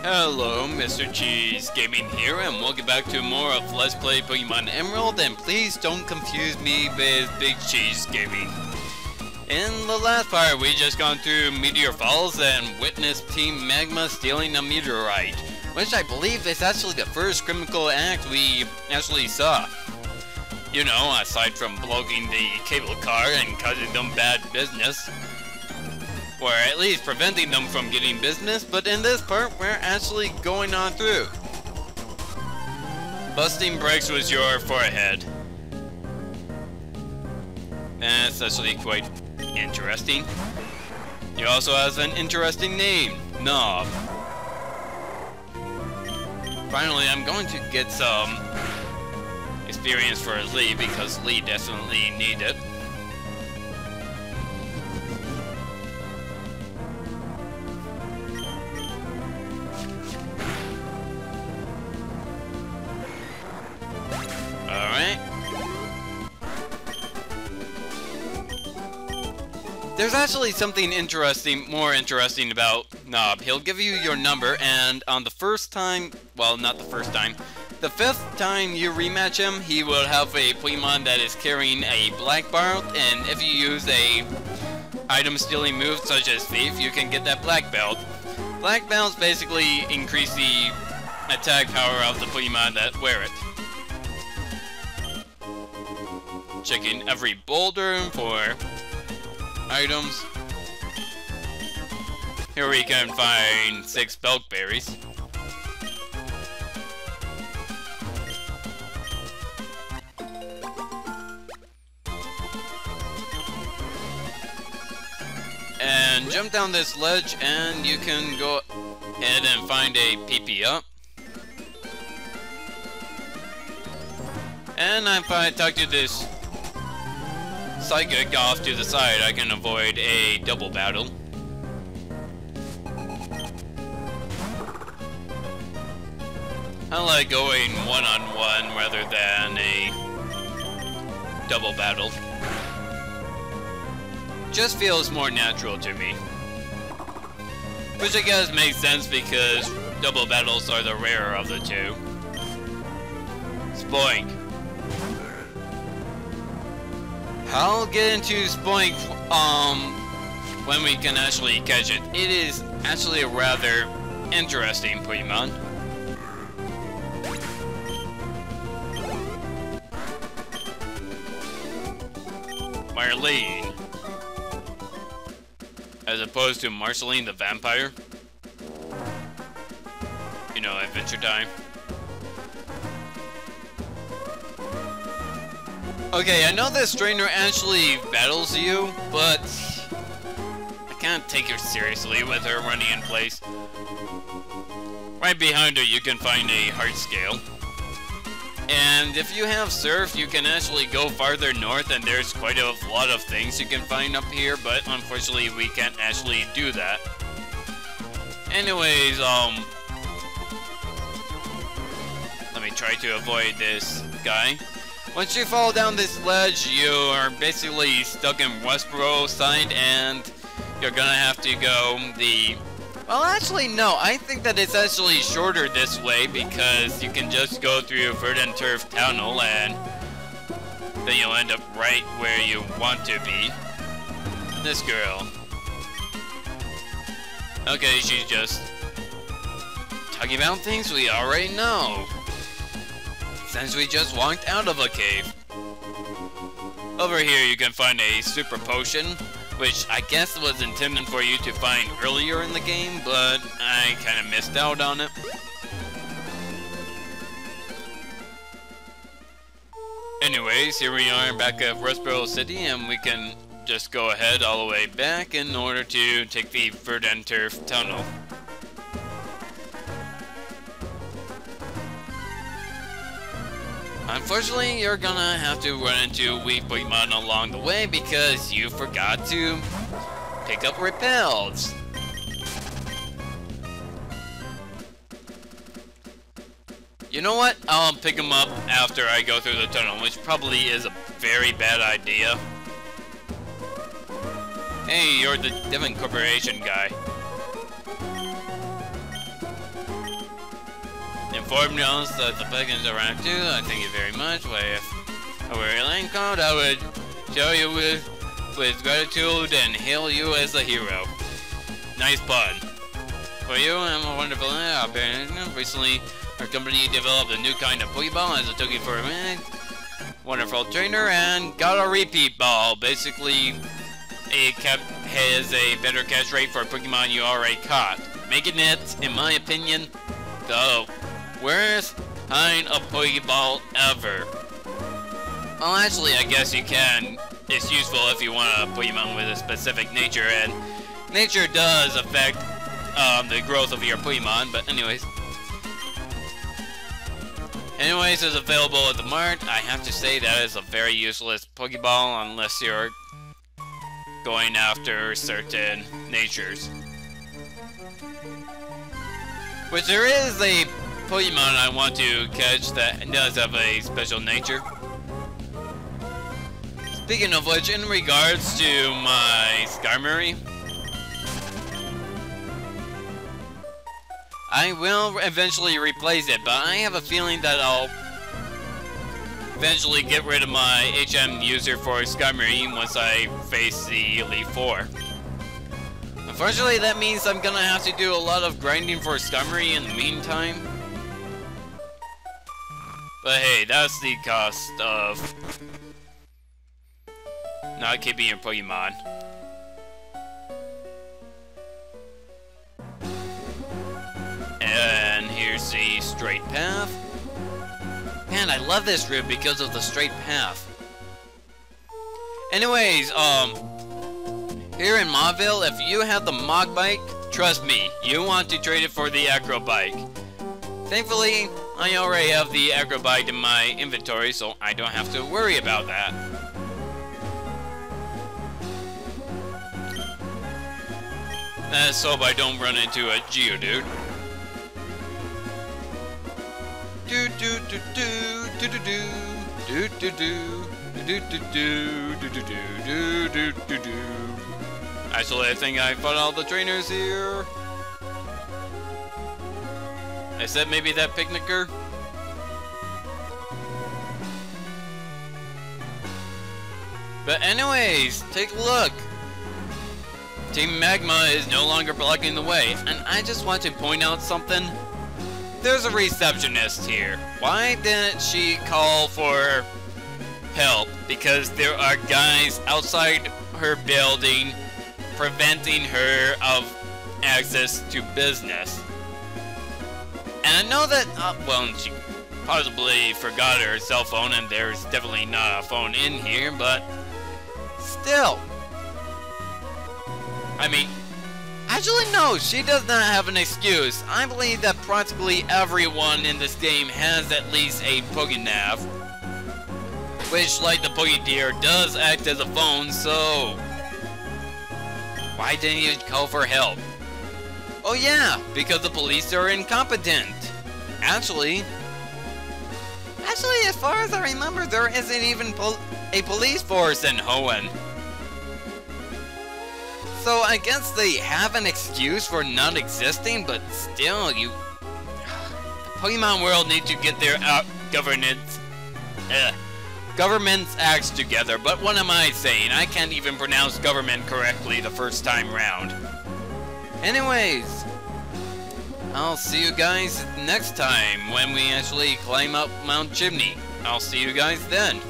Hello, Mr. Cheese Gaming here, and welcome back to more of Let's Play Pokemon Emerald, and please don't confuse me with Big Cheese Gaming. In the last part, we just gone through Meteor Falls and witnessed Team Magma stealing a meteorite, which I believe is actually the first criminal act we actually saw. You know, aside from blocking the cable car and causing them bad business. Or at least preventing them from getting business, but in this part, we're actually going on through. Busting brakes was your forehead. That's actually quite interesting. You also has an interesting name, Nob. Finally, I'm going to get some experience for Lee, because Lee definitely needs it. Alright. There's actually something interesting, more interesting about Nob. He'll give you your number, and on the first time, well, not the first time, the 5th time you rematch him, he will have a Pokemon that is carrying a black belt, and if you use a item stealing move such as Thief, you can get that black belt. Black belts basically increase the attack power of the Pokemon that wear it. Checking every boulder for items. Here we can find 6 belt berries. And jump down this ledge and you can go ahead and find a PP up. And if I talk to this psychic off to the side, I can avoid a double battle. I like going one-on-one rather than a double battle. Just feels more natural to me. Which I guess makes sense because double battles are the rarer of the two. Spoink. I'll get into Spoink when we can actually catch it. It is actually a rather interesting Pokemon. Marlene. As opposed to Marceline the Vampire. You know, Adventure Time. Okay, I know this trainer actually battles you, but I can't take her seriously with her running in place. Right behind her you can find a heart scale. And if you have Surf, you can actually go farther north and there's quite a lot of things you can find up here, but unfortunately we can't actually do that. Anyways, let me try to avoid this guy. Once you fall down this ledge, you are basically stuck in Westborough Site, and you're gonna have to go the... Well, actually, no. I think that it's actually shorter this way, because you can just go through Verdant Turf Tunnel, and then you'll end up right where you want to be. This girl. Okay, she's just talking about things we already know. Since we just walked out of a cave. Over here you can find a super potion, which I guess was intended for you to find earlier in the game, but I kind of missed out on it. Anyways, here we are back at Westborough City, and we can just go ahead all the way back in order to take the Verdant Turf Tunnel. Unfortunately, you're gonna have to run into weak Pokemon along the way because you forgot to pick up repels. You know what? I'll pick them up after I go through the tunnel, which probably is a very bad idea. Hey, you're the Devon Corporation guy. informed us that the Pokemon are around too. I thank you very much. If I were a land card, I would show you with gratitude and hail you as a hero. Nice pun. For you, I'm a wonderful recently, our company developed a new kind of Pokeball as a token for a wonderful trainer and got a repeat ball. Basically, it has a better catch rate for Pokemon you already caught, making it, in my opinion, the worst kind of Pokeball ever. Well, actually, I guess you can. It's useful if you want a Pokemon with a specific nature, and nature does affect the growth of your Pokemon, but anyways, it's available at the mart. I have to say that is a very useless Pokeball unless you're going after certain natures. Which there is a Pokemon I want to catch that does have a special nature. Speaking of which, in regards to my Skarmory, I will eventually replace it, but I have a feeling that I'll eventually get rid of my HM user for Skarmory once I face the Elite Four. Unfortunately, that means I'm gonna have to do a lot of grinding for Skarmory in the meantime. But hey, that's the cost of not keeping your Pokemon. And here's the straight path. Man, I love this route because of the straight path. Anyways, here in Nob Hill, if you have the Mog Bike, trust me, you want to trade it for the Acro Bike. Thankfully, I already have the Acro Bike in my inventory, so I don't have to worry about that. Let's hope I don't run into a Geodude. Do do do do do do do do do do do do do do do do do do. Actually, I think I fought all the trainers here. Except maybe that picnicker. But anyways, take a look. Team Magma is no longer blocking the way, and I just want to point out something. There's a receptionist here. Why didn't she call for help? Because there are guys outside her building preventing her of access to business. And I know that, well, she possibly forgot her cell phone, and there's definitely not a phone in here, but still. I mean, actually no, she does not have an excuse. I believe that practically everyone in this game has at least a Pokénav, which, like the Pokédeer, does act as a phone, so why didn't you call for help? Oh yeah, because the police are incompetent. Actually, as far as I remember, there isn't even a police force in Hoenn. So I guess they have an excuse for not existing, but still, the Pokemon world needs to get their government's acts together. But what am I saying? I can't even pronounce government correctly the first time round. Anyways, I'll see you guys next time when we actually climb up Mount Chimney. I'll see you guys then.